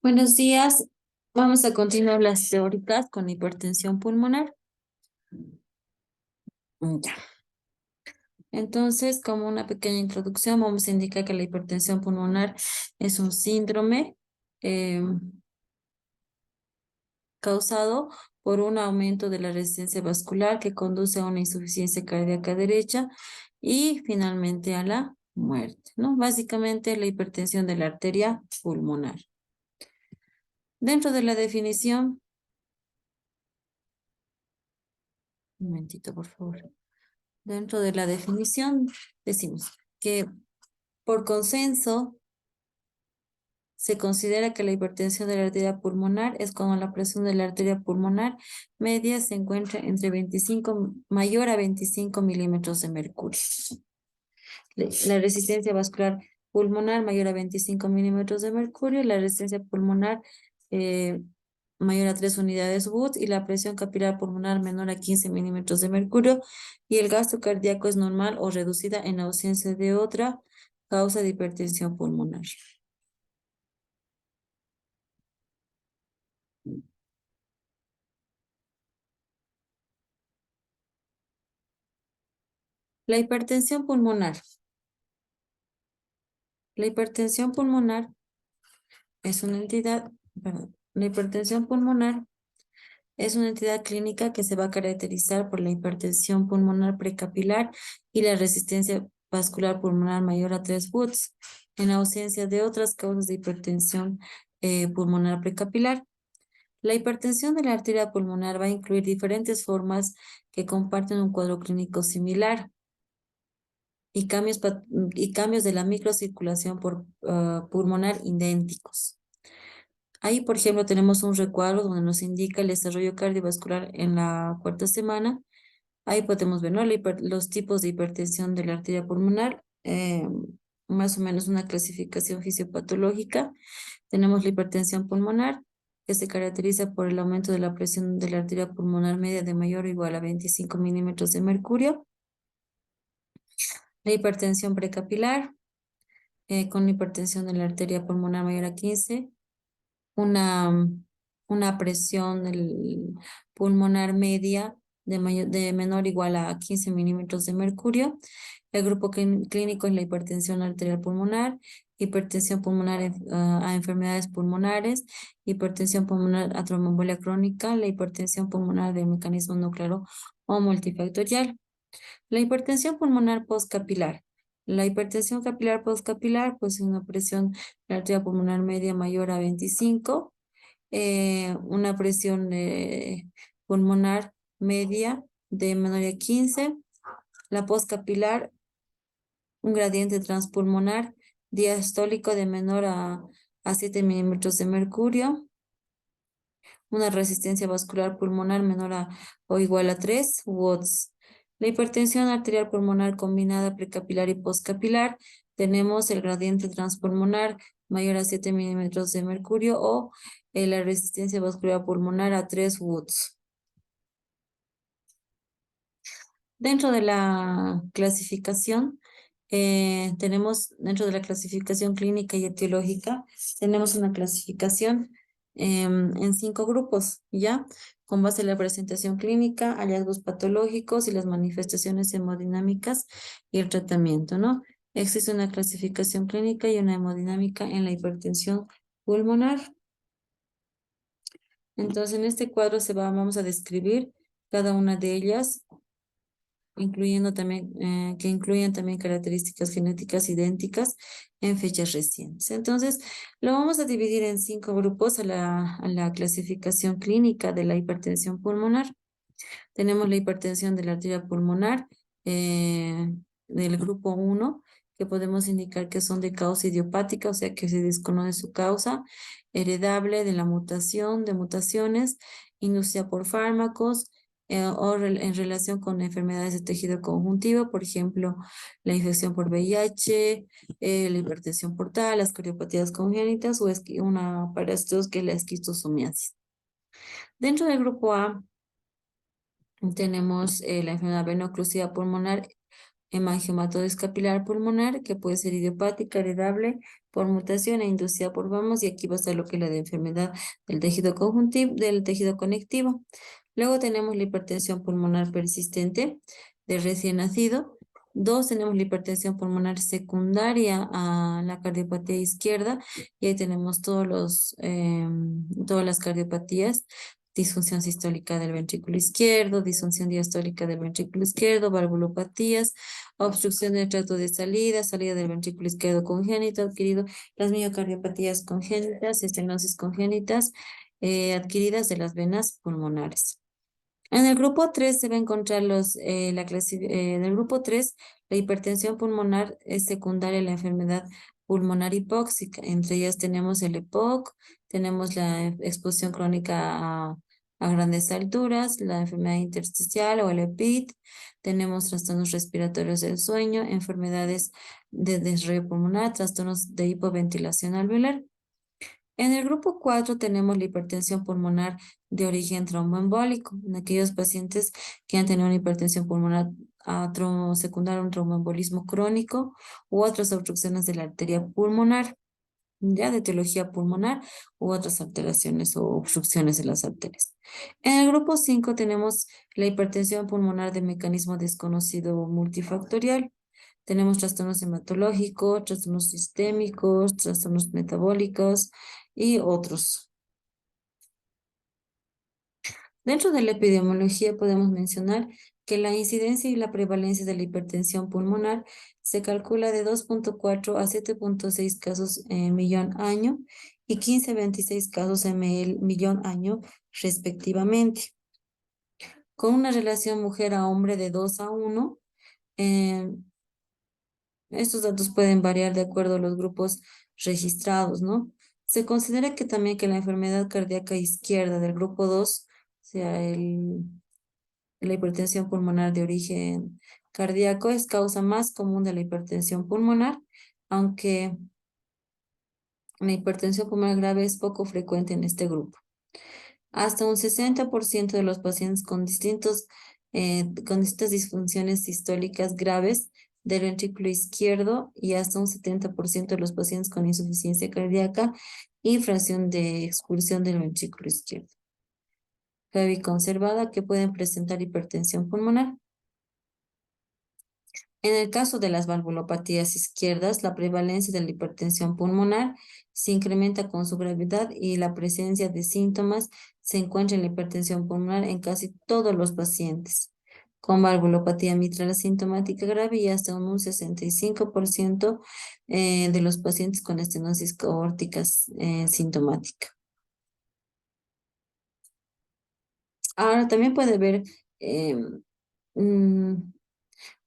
Buenos días. Vamos a continuar las teóricas con hipertensión pulmonar. Ya. Entonces, como una pequeña introducción, vamos a indicar que la hipertensión pulmonar es un síndrome eh, causado por un aumento de la resistencia vascular que conduce a una insuficiencia cardíaca derecha y finalmente a la muerte, ¿no? Básicamente la hipertensión de la arteria pulmonar. Dentro de la definición, un momentito, por favor. Dentro de la definición, decimos que por consenso se considera que la hipertensión de la arteria pulmonar es cuando la presión de la arteria pulmonar media se encuentra entre 25, mayor a 25 milímetros de mercurio. La resistencia vascular pulmonar mayor a 25 milímetros de mercurio, la resistencia pulmonar eh, mayor a 3 unidades Wood y la presión capilar pulmonar menor a 15 milímetros de mercurio y el gasto cardíaco es normal o reducida en ausencia de otra causa de hipertensión pulmonar. La hipertensión pulmonar. La hipertensión pulmonar es una entidad, perdón, la hipertensión pulmonar es una entidad clínica que se va a caracterizar por la hipertensión pulmonar precapilar y la resistencia vascular pulmonar mayor a 3 Wood, en ausencia de otras causas de hipertensión pulmonar precapilar. La hipertensión de la arteria pulmonar va a incluir diferentes formas que comparten un cuadro clínico similar y cambios de la microcirculación pulmonar idénticos. Ahí, por ejemplo, tenemos un recuadro donde nos indica el desarrollo cardiovascular en la cuarta semana. Ahí podemos ver, ¿no? Los tipos de hipertensión de la arteria pulmonar, más o menos una clasificación fisiopatológica. Tenemos la hipertensión pulmonar, que se caracteriza por el aumento de la presión de la arteria pulmonar media de mayor o igual a 25 milímetros de mercurio. La hipertensión precapilar, con hipertensión de la arteria pulmonar mayor a 15, una, una presión pulmonar media de menor o igual a 15 milímetros de mercurio. El grupo clínico es la hipertensión arterial pulmonar, hipertensión pulmonar a enfermedades pulmonares, hipertensión pulmonar a tromboembolia crónica, la hipertensión pulmonar de mecanismo no claro o multifactorial. La hipertensión pulmonar postcapilar. La hipertensión capilar postcapilar, pues es una presión de la arteria pulmonar media mayor a 25, una presión pulmonar media de menor a 15, la postcapilar, un gradiente transpulmonar diastólico de menor a 7 milímetros de mercurio, una resistencia vascular pulmonar menor a o igual a 3 watts. La hipertensión arterial pulmonar combinada precapilar y postcapilar, tenemos el gradiente transpulmonar mayor a 7 milímetros de mercurio o la resistencia vascular pulmonar a 3 watts. Dentro de la clasificación, tenemos dentro de la clasificación clínica y etiológica, tenemos una clasificación en 5 grupos, ¿ya? Con base en la presentación clínica, hallazgos patológicos y las manifestaciones hemodinámicas y el tratamiento, ¿no? Existe una clasificación clínica y una hemodinámica en la hipertensión pulmonar. Entonces, en este cuadro vamos a describir cada una de ellas incluyendo también, que incluyen también características genéticas idénticas en fechas recientes. Entonces, lo vamos a dividir en 5 grupos a la clasificación clínica de la hipertensión pulmonar. Tenemos la hipertensión de la arteria pulmonar del grupo 1, que podemos indicar que son de causa idiopática, o sea que se desconoce su causa, heredable de la mutación, de mutaciones, inducida por fármacos, en relación con enfermedades de tejido conjuntivo, por ejemplo, la infección por VIH, la hipertensión portal, las cardiopatías congénitas o una parásitos que es la esquistosomiasis. Dentro del grupo A tenemos la enfermedad veno-oclusiva pulmonar hemangiomatosis capilar pulmonar, que puede ser idiopática, heredable, por mutación e inducida por vamos, y aquí va a estar lo que es la de enfermedad del tejido conjuntivo, del tejido conectivo. Luego tenemos la hipertensión pulmonar persistente de recién nacido. Dos, tenemos la hipertensión pulmonar secundaria a la cardiopatía izquierda, y ahí tenemos todas las cardiopatías: disfunción sistólica del ventrículo izquierdo, disfunción diastólica del ventrículo izquierdo, valvulopatías, obstrucción del tracto de salida, salida del ventrículo izquierdo congénito adquirido, las miocardiopatías congénitas, estenosis congénitas adquiridas de las venas pulmonares. En el grupo 3 se va a encontrar en el grupo 3 la hipertensión pulmonar es secundaria a la enfermedad pulmonar hipóxica. Entre ellas tenemos el EPOC, tenemos la exposición crónica a grandes alturas, la enfermedad intersticial o el EPIT, tenemos trastornos respiratorios del sueño, enfermedades de desarrollo pulmonar, trastornos de hipoventilación alveolar. En el grupo 4 tenemos la hipertensión pulmonar de origen tromboembólico, en aquellos pacientes que han tenido una hipertensión pulmonar secundaria a un tromboembolismo crónico u otras obstrucciones de la arteria pulmonar, ya de etiología pulmonar u otras alteraciones o obstrucciones de las arterias. En el grupo 5 tenemos la hipertensión pulmonar de mecanismo desconocido multifactorial. Tenemos trastornos hematológicos, trastornos sistémicos, trastornos metabólicos y otros. Dentro de la epidemiología podemos mencionar que la incidencia y la prevalencia de la hipertensión pulmonar se calcula de 2.4 a 7.6 casos en millón año y 15 a 26 casos en millón año respectivamente, con una relación mujer a hombre de 2 a 1. eh, Estos datos pueden variar de acuerdo a los grupos registrados, ¿no? Se considera que también que la enfermedad cardíaca izquierda del grupo 2, o sea, la hipertensión pulmonar de origen cardíaco, es causa más común de la hipertensión pulmonar, aunque la hipertensión pulmonar grave es poco frecuente en este grupo. Hasta un 60% de los pacientes con distintas disfunciones sistólicas graves del ventrículo izquierdo, y hasta un 70% de los pacientes con insuficiencia cardíaca y fracción de expulsión del ventrículo izquierdo heavy conservada, que pueden presentar hipertensión pulmonar. En el caso de las valvulopatías izquierdas, la prevalencia de la hipertensión pulmonar se incrementa con su gravedad, y la presencia de síntomas se encuentra en la hipertensión pulmonar en casi todos los pacientes con valvulopatía mitral asintomática grave, y hasta un 65% de los pacientes con estenosis aórtica sintomática. Ahora también puede haber mm,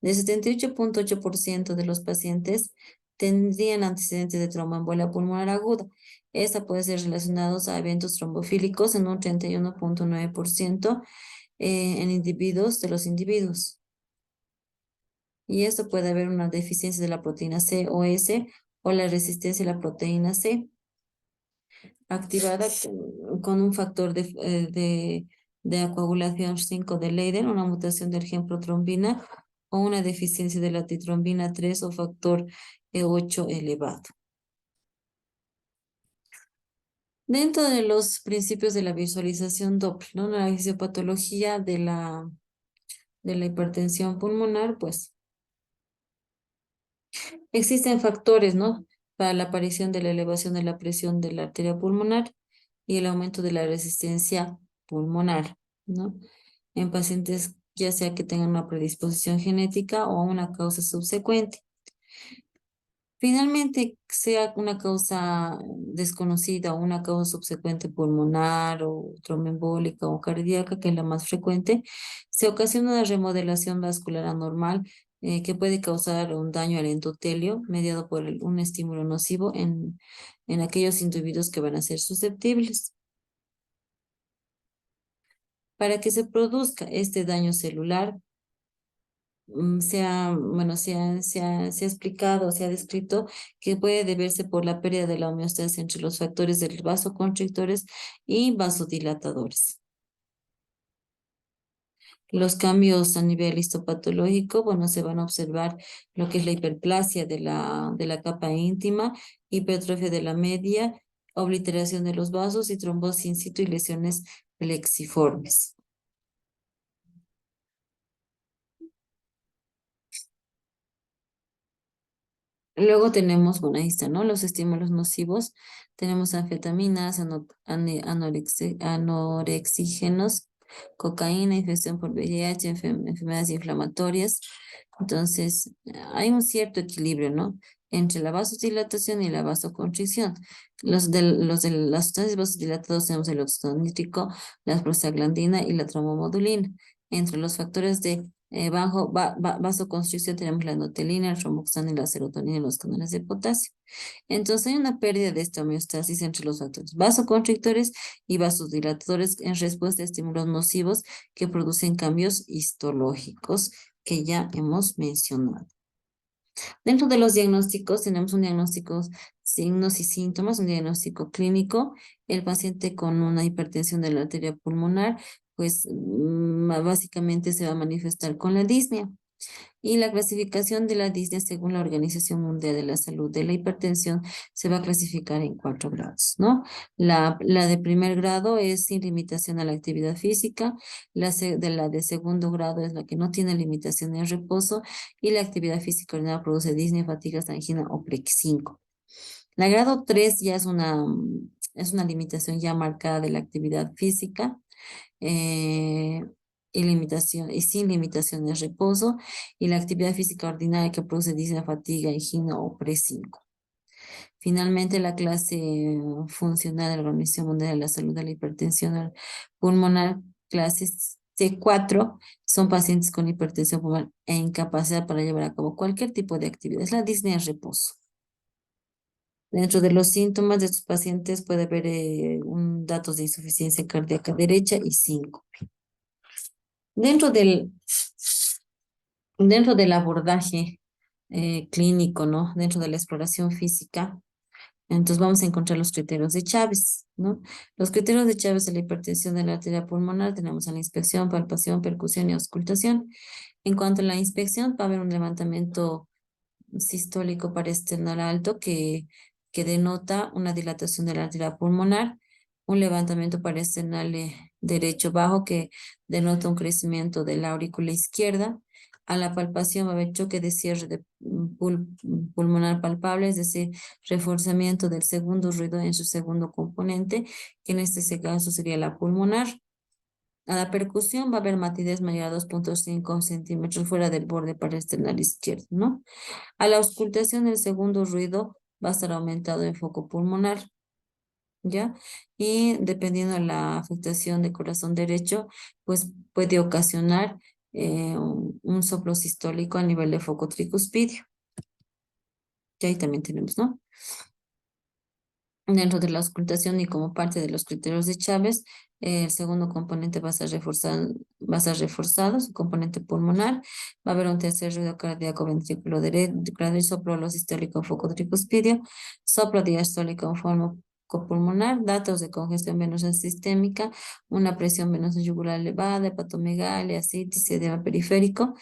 del 78.8% de los pacientes tendrían antecedentes de tromboembolia pulmonar aguda. Esta puede ser relacionada a eventos trombofílicos en un 31.9% en individuos de los individuos. Y esto puede haber una deficiencia de la proteína C o S, o la resistencia a la proteína C activada con un factor de coagulación 5 de Leiden, una mutación del gen protrombina, o una deficiencia de la titrombina 3 o factor E8 elevado. Dentro de los principios de la visualización Doppler, ¿no? La fisiopatología de la hipertensión pulmonar, pues existen factores, ¿no? Para la aparición de la elevación de la presión de la arteria pulmonar y el aumento de la resistencia pulmonar, ¿no? En pacientes ya sea que tengan una predisposición genética o una causa subsecuente. Finalmente, sea una causa desconocida o una causa subsecuente pulmonar o tromboembólica o cardíaca, que es la más frecuente, se ocasiona una remodelación vascular anormal que puede causar un daño al endotelio mediado por un estímulo nocivo en aquellos individuos que van a ser susceptibles. Para que se produzca este daño celular, se ha explicado, se ha descrito que puede deberse por la pérdida de la homeostasis entre los factores del vasoconstrictores y vasodilatadores. Los cambios a nivel histopatológico, bueno, se van a observar lo que es la hiperplasia de la capa íntima, hipertrofia de la media, obliteración de los vasos y trombosis in situ y lesiones plexiformes. Luego tenemos, bueno, ahí está, ¿no? Los estímulos nocivos. Tenemos anfetaminas, anorexígenos, cocaína, infección por VIH, enfermedades inflamatorias. Entonces, hay un cierto equilibrio, ¿no? Entre la vasodilatación y la vasoconstricción. Los de las sustancias vasodilatadas tenemos el óxido nítrico, la prostaglandina y la tromomodulina. Entre los factores de vasoconstricción tenemos la endotelina, el romboxana y la serotonina y los canales de potasio. Entonces hay una pérdida de esta homeostasis entre los factores vasoconstrictores y vasodilatadores en respuesta a estímulos nocivos que producen cambios histológicos que ya hemos mencionado. Dentro de los diagnósticos tenemos un diagnóstico, signos y síntomas, un diagnóstico clínico. El paciente con una hipertensión de la arteria pulmonar, pues básicamente se va a manifestar con la disnea. Y la clasificación de la disnea según la Organización Mundial de la Salud de la hipertensión se va a clasificar en 4 grados, ¿no? La de primer grado es sin limitación a la actividad física, la de segundo grado es la que no tiene limitación en reposo y la actividad física ordinaria produce disnea, fatiga, angina o PREC5. La grado 3 ya es una limitación ya marcada de la actividad física eh, y sin limitación de reposo, y la actividad física ordinaria que produce disnea, fatiga, angina o PREC5. Finalmente, la clase funcional de la Organización Mundial de la Salud de la Hipertensión Pulmonar, clases C4, son pacientes con hipertensión pulmonar e incapacidad para llevar a cabo cualquier tipo de actividad. Es la disnea en reposo. Dentro de los síntomas de estos pacientes puede haber datos de insuficiencia cardíaca derecha y 5. Dentro del, dentro del abordaje clínico, ¿no? Dentro de la exploración física, entonces vamos a encontrar los criterios de Chávez, ¿no? Los criterios de Chávez de la hipertensión de la arteria pulmonar tenemos a la inspección, palpación, percusión y auscultación. En cuanto a la inspección, va a haber un levantamiento sistólico parasternal alto que denota una dilatación de la arteria pulmonar, un levantamiento parasternal derecho bajo que denota un crecimiento de la aurícula izquierda. A la palpación va a haber choque de cierre de pulmonar palpable, es decir, reforzamiento del segundo ruido en su segundo componente, que en este caso sería la pulmonar. A la percusión va a haber matidez mayor a 2,5 centímetros fuera del borde parasternal izquierdo, ¿no? A la auscultación, el segundo ruido va a estar aumentado en foco pulmonar, ¿ya? Y dependiendo de la afectación de corazón derecho, pues puede ocasionar un soplo sistólico a nivel de foco tricuspidio. Y ahí también tenemos, ¿no? Dentro de la auscultación y como parte de los criterios de Chávez, el segundo componente va a ser reforzado, su componente pulmonar. Va a haber un tercer ruido cardíaco ventrículo derecho, soplo los sistólico en foco tricuspidio, soplo diastólico en foco pulmonar, datos de congestión venosa sistémica, una presión venosa yugular elevada, hepatomegalia, ascitis, edema periférico.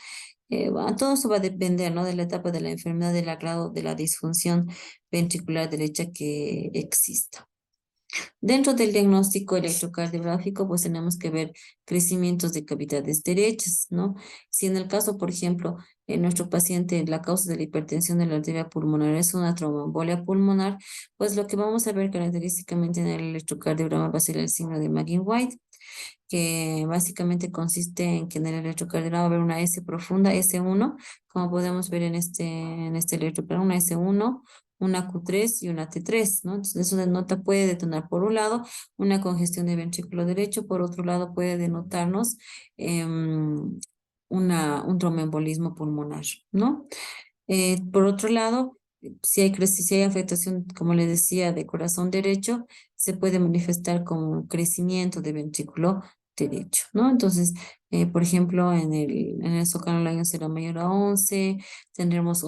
Bueno, todo eso va a depender, ¿no? De la etapa de la enfermedad, del grado de la disfunción ventricular derecha que exista. Dentro del diagnóstico electrocardiográfico, pues tenemos que ver crecimientos de cavidades derechas, ¿no? Si en el caso, por ejemplo, en nuestro paciente la causa de la hipertensión de la arteria pulmonar es una tromboembolia pulmonar, pues lo que vamos a ver característicamente en el electrocardiograma va a ser el signo de Maginn-White, que básicamente consiste en que en el electrocardiograma va a haber una S profunda, S1, como podemos ver en este electrocardiograma, una S1, una Q3 y una T3, ¿no? Entonces eso denota, puede detonar por un lado una congestión de ventrículo derecho, por otro lado puede denotarnos un tromboembolismo pulmonar, ¿no? Por otro lado, si hay afectación, como le decía, de corazón derecho, se puede manifestar como crecimiento de ventrículo derecho, ¿no? Entonces, por ejemplo, en el zócalo será mayor a 11, tendremos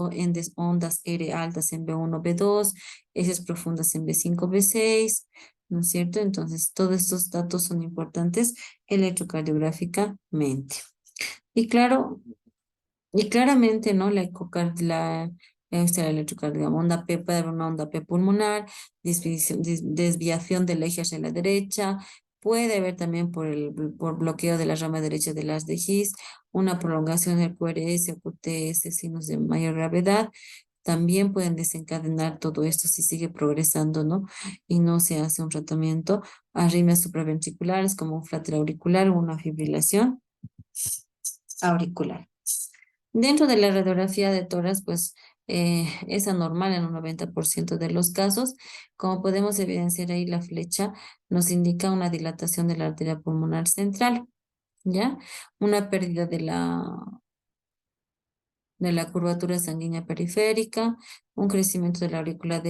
ondas R altas en B1, B2, S profundas en B5, B6, ¿no es cierto? Entonces, todos estos datos son importantes electrocardiográficamente. Y claro, y claramente, ¿no? La electrocardiograma, onda P, puede haber una onda P pulmonar, desviación del eje hacia la derecha, puede haber también por bloqueo de la rama derecha de las de His, una prolongación del QRS o QTS, signos de mayor gravedad, también pueden desencadenar todo esto si sigue progresando, ¿no? Y no se hace un tratamiento, arritmias supraventriculares como un flater auricular o una fibrilación auricular. Dentro de la radiografía de tórax, pues es anormal en un 90% de los casos. Como podemos evidenciar ahí, la flecha nos indica una dilatación de la arteria pulmonar central, ¿ya? Una pérdida de la curvatura sanguínea periférica, un crecimiento de la aurícula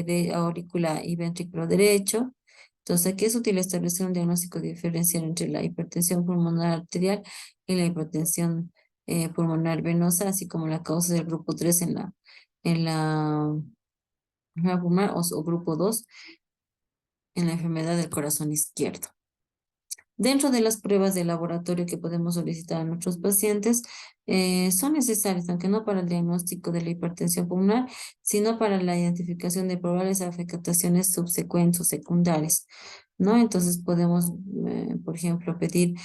y ventrículo derecho. Entonces, aquí es útil establecer un diagnóstico diferencial entre la hipertensión pulmonar arterial y la hipertensión pulmonar venosa, así como la causa del grupo 3 en la enfermedad pulmonar o grupo 2 en la enfermedad del corazón izquierdo. Dentro de las pruebas de laboratorio que podemos solicitar a nuestros pacientes, son necesarias, aunque no para el diagnóstico de la hipertensión pulmonar, sino para la identificación de probables afectaciones subsecuentes o secundarias, ¿no? Entonces podemos, por ejemplo, pedir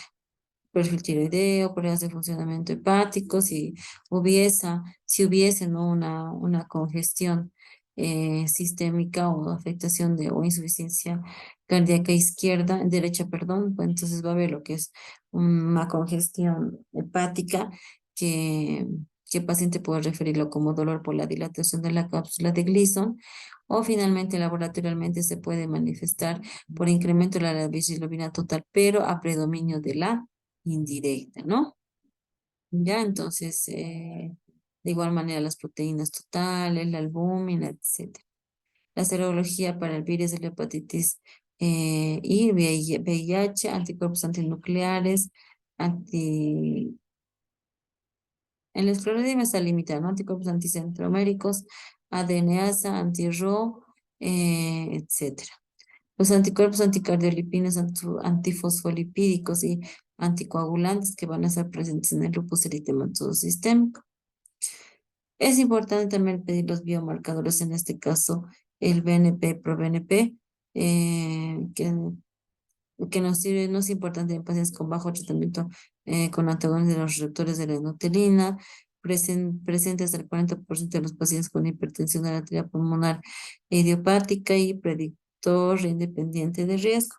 perfil tiroideo, pruebas de funcionamiento hepático, si hubiese, ¿no? una congestión sistémica o afectación o insuficiencia cardíaca derecha, perdón, pues entonces va a haber lo que es una congestión hepática que, que el paciente puede referirlo como dolor por la dilatación de la cápsula de Gleason, o finalmente laboratorialmente se puede manifestar por incremento de la bilirrubina total, pero a predominio de la indirecta, ¿no? Ya, entonces, de igual manera las proteínas totales, la albúmina, etcétera. La serología para el virus de la hepatitis y VIH, anticuerpos antinucleares, anti... En la esclerodermia está limitada, ¿no? Anticuerpos anticentroméricos, ADNasa, anti-RO, etcétera. Los anticuerpos anticardiolipinos, antifosfolipídicos y anticoagulantes que van a estar presentes en el lupus eritematoso sistémico. Es importante también pedir los biomarcadores, en este caso el BNP, ProBNP, que nos sirve, no es importante en pacientes con bajo tratamiento con antagonistas de los receptores de la endothelina, presente hasta el 40% de los pacientes con hipertensión de la arteria pulmonar idiopática y predictor independiente de riesgo.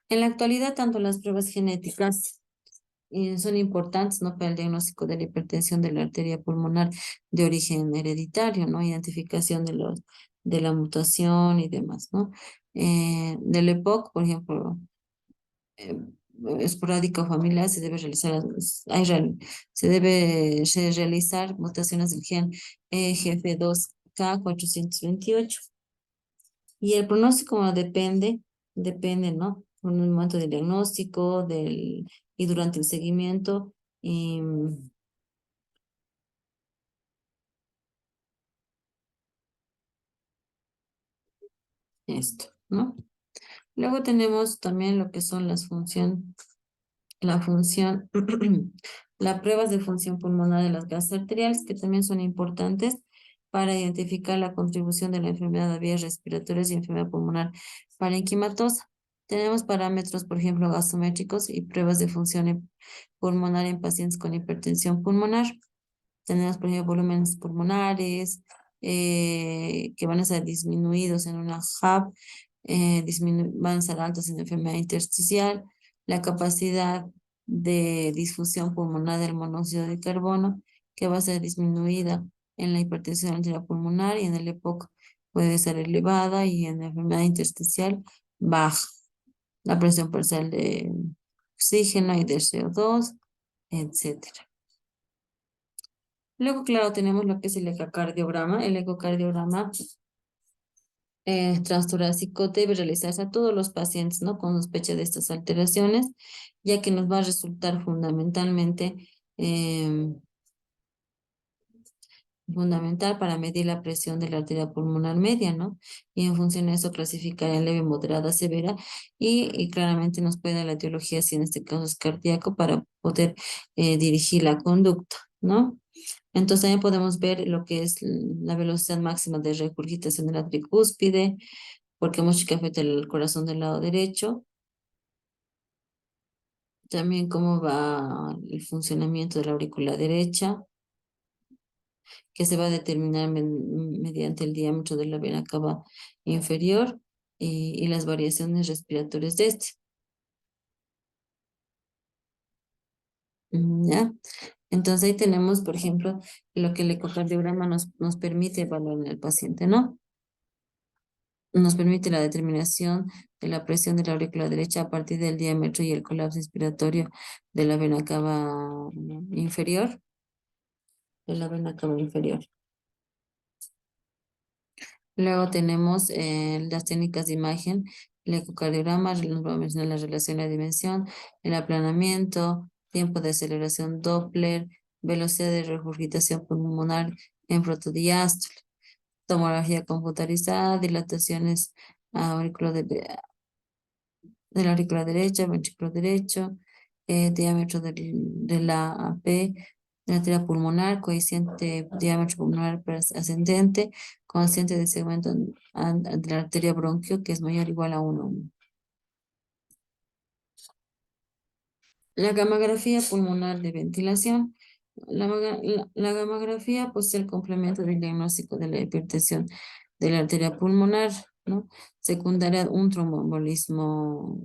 En la actualidad, tanto las pruebas genéticas son importantes, ¿no? Para el diagnóstico de la hipertensión de la arteria pulmonar de origen hereditario, ¿no? Identificación de la mutación y demás, ¿no? Del EPOC, por ejemplo, eh, esporádica o familiar, se realizar mutaciones del gen GF2K428. Y el pronóstico bueno, depende, ¿no? En el momento del diagnóstico, y durante el seguimiento, y esto, ¿no? Luego tenemos también lo que son la función, las pruebas de función pulmonar de las gases arteriales, que también son importantes para identificar la contribución de la enfermedad de vías respiratorias y enfermedad pulmonar parenquimatosa. Tenemos parámetros, por ejemplo, gasométricos y pruebas de función pulmonar en pacientes con hipertensión pulmonar. Tenemos, por ejemplo, volúmenes pulmonares que van a ser disminuidos en una HAP, van a ser altos en enfermedad intersticial, la capacidad de disfusión pulmonar del monóxido de carbono, que va a ser disminuida en la hipertensión arterial pulmonar y en el EPOC puede ser elevada y en la enfermedad intersticial baja. La presión parcial de oxígeno y de CO2, etcétera. Luego, claro, tenemos lo que es el ecocardiograma. El ecocardiograma transtorácico debe realizarse a todos los pacientes, ¿no? Con sospecha de estas alteraciones, ya que nos va a resultar fundamental para medir la presión de la arteria pulmonar media, ¿no? Y en función de eso clasificar en leve, moderada, severa y claramente nos puede dar la etiología si en este caso es cardíaco para poder poder dirigir la conducta, ¿no? Entonces también podemos ver lo que es la velocidad máxima de regurgitación de la tricúspide, porque mucho que afecta el corazón del lado derecho. También cómo va el funcionamiento de la aurícula derecha, que se va a determinar mediante el diámetro de la vena cava inferior y las variaciones respiratorias de este. ¿Ya? Entonces ahí tenemos, por ejemplo, lo que el ecocardiograma nos permite evaluar en el paciente, ¿no? Nos permite la determinación de la presión de la aurícula derecha a partir del diámetro y el colapso inspiratorio de la vena cava inferior, de la vena cava inferior. Luego tenemos las técnicas de imagen, el ecocardiograma, nos va a mencionar la relación, la dimensión, el aplanamiento, tiempo de aceleración Doppler, velocidad de regurgitación pulmonar en protodiástole, tomografía computarizada, dilataciones auricular de la aurícula derecha, ventrículo derecho, diámetro de la AP, de la arteria pulmonar, coeficiente diámetro pulmonar ascendente, consciente de segmento de la arteria bronquio, que es mayor o igual a 1. La gamografía pulmonar de ventilación. La gamografía pues, es el complemento del diagnóstico de la hipertensión de la arteria pulmonar, ¿no? Secundaria a un tromboembolismo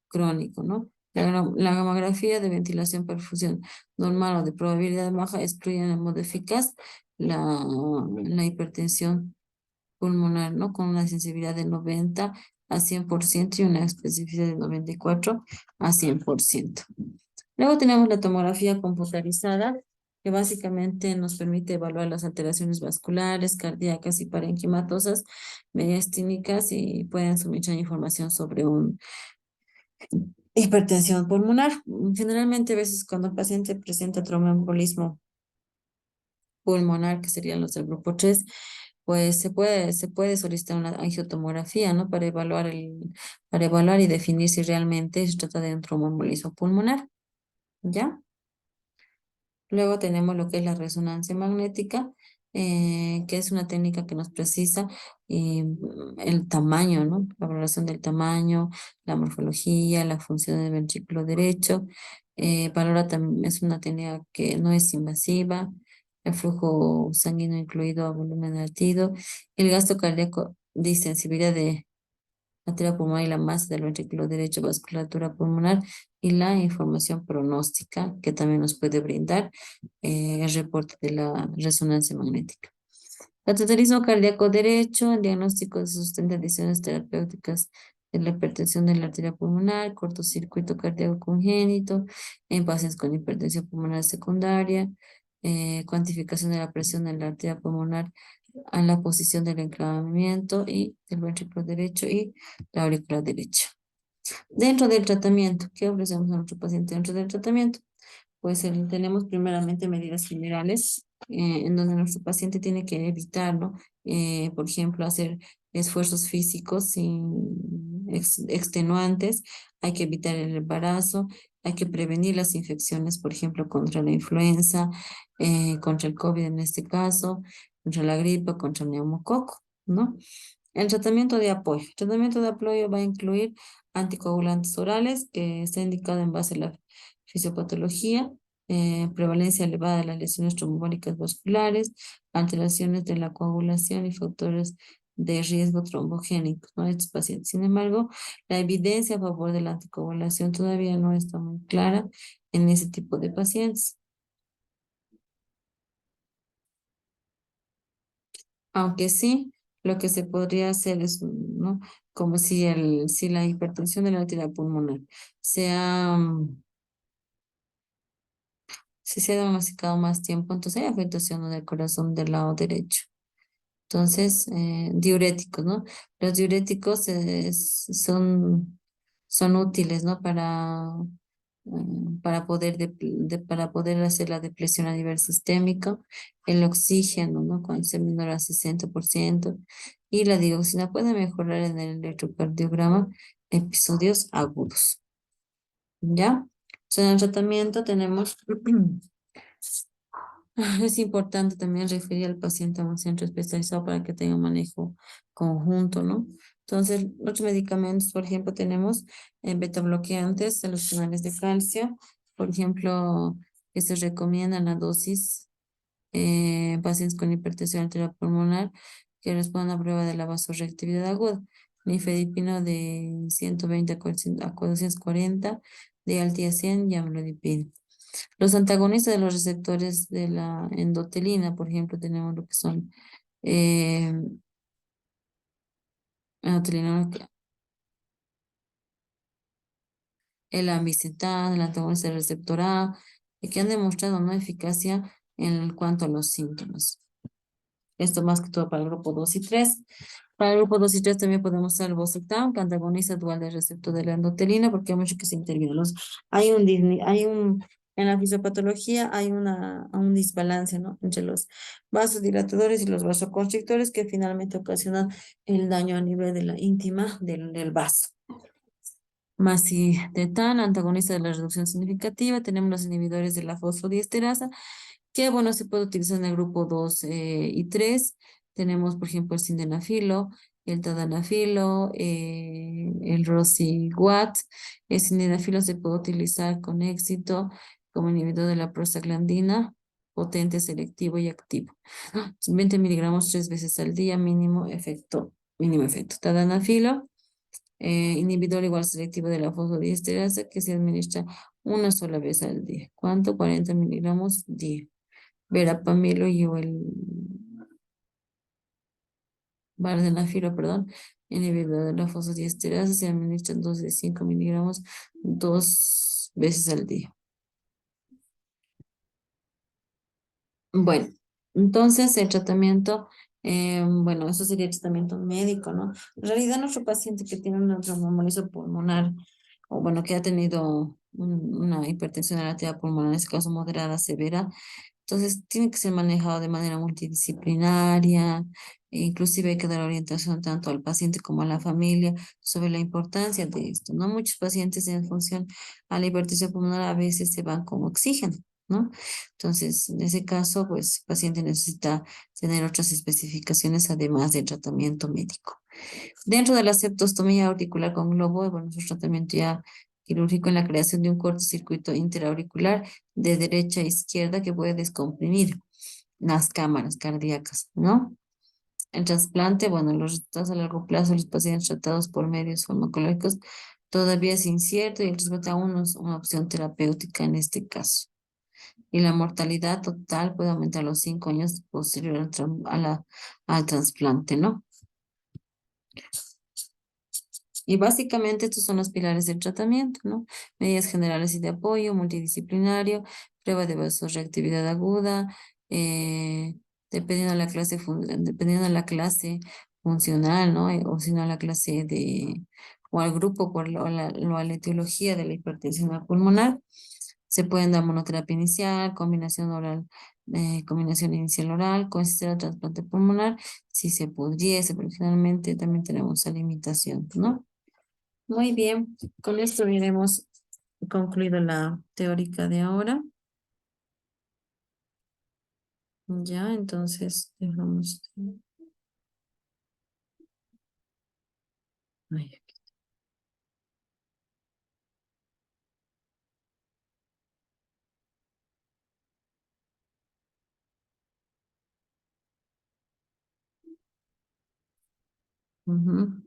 crónico, ¿no? La gamografía de ventilación perfusión normal o de probabilidad baja excluyen en modo eficaz la hipertensión pulmonar, ¿no? Con una sensibilidad de 90 a 100% y una especificidad de 94 a 100%. Luego tenemos la tomografía computarizada, que básicamente nos permite evaluar las alteraciones vasculares, cardíacas y parenquimatosas, medidas clínicas y pueden suministrar información sobre un hipertensión pulmonar. Generalmente, a veces cuando el paciente presenta tromboembolismo pulmonar, que serían los del grupo 3, pues se puede solicitar una angiotomografía, ¿no? Para evaluar y definir si realmente se trata de un tromboembolismo pulmonar, ¿ya? Luego tenemos lo que es la resonancia magnética, que es una técnica que nos precisa el tamaño, ¿no? La valoración del tamaño, la morfología, la función del ventrículo derecho. Valora también, es una técnica que no es invasiva, el flujo sanguíneo incluido a volumen latido, el gasto cardíaco, distensibilidad de arteria pulmonar y la masa del ventrículo derecho, vasculatura pulmonar y la información pronóstica que también nos puede brindar el reporte de la resonancia magnética. Cateterismo cardíaco derecho, el diagnóstico de sustentaciones terapéuticas de la hipertensión de la arteria pulmonar, cortocircuito cardíaco congénito, en pacientes con hipertensión pulmonar secundaria, cuantificación de la presión en la arteria pulmonar a la posición del enclavamiento y del ventrículo derecho y la aurícula derecha. Dentro del tratamiento, ¿qué ofrecemos a nuestro paciente dentro del tratamiento? Pues tenemos primeramente medidas generales en donde nuestro paciente tiene que evitar, ¿no? Por ejemplo, hacer esfuerzos físicos extenuantes, hay que evitar el embarazo, hay que prevenir las infecciones, por ejemplo, contra la influenza, contra el COVID en este caso, contra la gripe, contra el neumococo, ¿no? El tratamiento de apoyo. El tratamiento de apoyo va a incluir anticoagulantes orales, que está indicado en base a la fisiopatología, prevalencia elevada de las lesiones trombólicas vasculares, alteraciones de la coagulación y factores de riesgo trombogénico, ¿no? Estos pacientes. Sin embargo, la evidencia a favor de la anticoagulación todavía no está muy clara en ese tipo de pacientes. Aunque sí, lo que se podría hacer es, ¿no? Como si la hipertensión de la arteria pulmonar se ha, si se ha diagnosticado más tiempo, entonces hay afectación del corazón del lado derecho. Entonces, diuréticos, ¿no? Los diuréticos son útiles, ¿no? Para para poder hacer la depresión a nivel sistémico, el oxígeno, ¿no? Cuando se menor al 60%, y la dioxina puede mejorar en el electrocardiograma episodios agudos, ¿ya? En el tratamiento tenemos, es importante también referir al paciente a un centro especializado para que tenga un manejo conjunto, ¿no? Entonces, otros medicamentos, por ejemplo, tenemos betabloqueantes de los canales de calcio, por ejemplo, que se recomiendan la dosis pacientes con hipertensión arterial pulmonar que responden a prueba de la vasoreactividad aguda. Nifedipino de 120 a 440, de Altia 100 y amlodipino. Los antagonistas de los receptores de la endotelina, por ejemplo, tenemos lo que son eh, endotelina, el ambrisentan, el antagonista del receptor A, y que han demostrado una eficacia en cuanto a los síntomas. Esto más que todo para el grupo 2 y 3. Para el grupo 2 y 3 también podemos usar el Bosutan, que antagoniza dual del receptor de la endotelina, porque hay mucho que se interviene. En la fisiopatología hay un desbalance, ¿no? Entre los vasodilatadores y los vasoconstrictores que finalmente ocasionan el daño a nivel de la íntima del vaso. Macitentan, antagonista de la reducción significativa. Tenemos los inhibidores de la fosfodiesterasa, que bueno, se puede utilizar en el grupo 2 y 3. Tenemos, por ejemplo, el sildenafilo, el tadalafilo, el rosiquat. El sildenafilo se puede utilizar con éxito como inhibidor de la prostaglandina, potente, selectivo y activo. 20 miligramos 3 veces al día, mínimo efecto, mínimo efecto. Tadalafilo, inhibidor igual selectivo de la fosfodiesterasa que se administra una sola vez al día. ¿Cuánto? 40 miligramos día. Verapamilo y o el vardenafilo, perdón, inhibidor de la fosfodiesterasa se administra en dosis de 5 miligramos 2 veces al día. Bueno, entonces el tratamiento, bueno, eso sería el tratamiento médico, ¿no? En realidad nuestro paciente que tiene un tromboembolismo pulmonar, o bueno, que ha tenido una hipertensión arterial pulmonar, en este caso moderada, severa, entonces tiene que ser manejado de manera multidisciplinaria, e inclusive hay que dar orientación tanto al paciente como a la familia sobre la importancia de esto, ¿no? Muchos pacientes en función a la hipertensión pulmonar a veces se van con oxígeno, ¿no? Entonces, en ese caso, pues el paciente necesita tener otras especificaciones además del tratamiento médico. Dentro de la septostomía auricular con globo, bueno, es un tratamiento ya quirúrgico en la creación de un cortocircuito interauricular de derecha a izquierda que puede descomprimir las cámaras cardíacas, ¿no? El trasplante, bueno, los resultados a largo plazo, los pacientes tratados por medios farmacológicos todavía es incierto y el trasplante aún no es una opción terapéutica en este caso. Y la mortalidad total puede aumentar a los 5 años posterior al trasplante, ¿no? Y básicamente estos son los pilares del tratamiento, ¿no? Medidas generales y de apoyo, multidisciplinario, prueba de vasoreactividad aguda, eh, dependiendo de la clase funcional, ¿no? O si no la clase o al grupo o a la etiología de la hipertensión pulmonar. Se pueden dar monoterapia inicial, combinación inicial oral, considerar trasplante pulmonar, si se pudiese, pero generalmente también tenemos esa limitación, ¿no? Muy bien, con esto hubiéramos concluido la teórica de ahora. Ya, entonces dejamos. Ay, ujú.